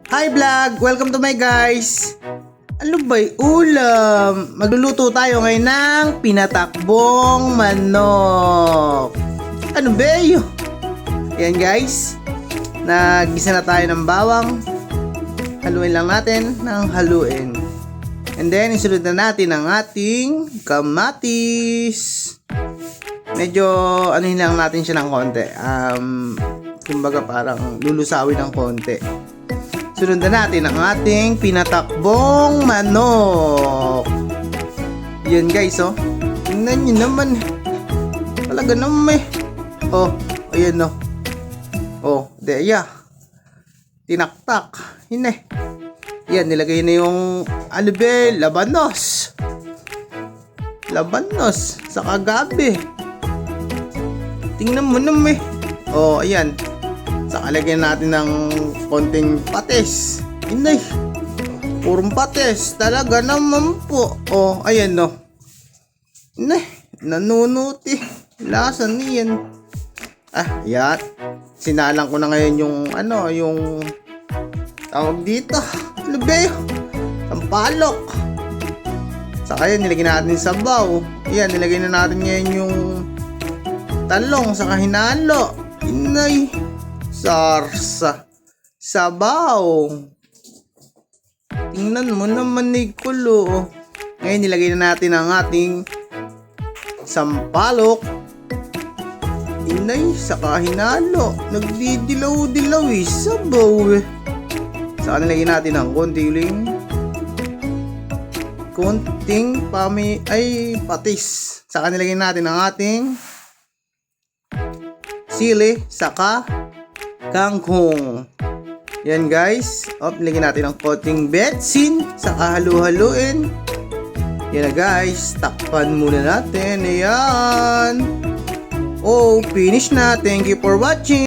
Hi vlog! Welcome to my guys! Ano ba'y ulam? Magluluto tayo ngayon ng pinatakbong manok. Ano ba yun? Yan guys. Nagisa na tayo ng bawang. Haluin lang natin ng haluin. And then isunod na natin ang ating kamatis. Medyo anuhin lang natin siya ng konti. Kumbaga parang lulusawin ng konti. Sunod na natin ang ating pinatakbong manok. Yan guys, oh. Tingnan nyo naman. Talaga naman eh. Oh, ayan oh. Oh, deya. Tinaktak. Yun eh. Yan, nilagay na yung alubel, labanos. Labanos sa kagabi. Tingnan mo naman eh. Oh, ayan. Saka lagyan natin ng konting patis. Inay. Purong patis. Talaga naman po. Oh, ayan no. Inay. Nanunuti. Lasa niyan. Ayan. Sinalang ko na ngayon yung yung tawag dito. Ano ba yun? Sampalok. Saka yan, nilagyan natin yung sabaw. Ayan, nilagyan na natin ngayon yung talong. Saka hinalo. Inay. Sarsa. Sabaw. Tingnan mo naman ni Kulo. Ngayon nilagay na natin ang ating sampalok. Inay, saka hinalo. Nagdidilaw-dilaw eh. Sabaw eh. Saka nilagay natin ang konting patis. Saka nilagay natin ang ating sili, saka kangkong. Yan guys. Nilagyan natin ang konting betsin. Saka halu-haluin. Yan na guys. Takpan muna natin. Ayan. Oh, finish na. Thank you for watching.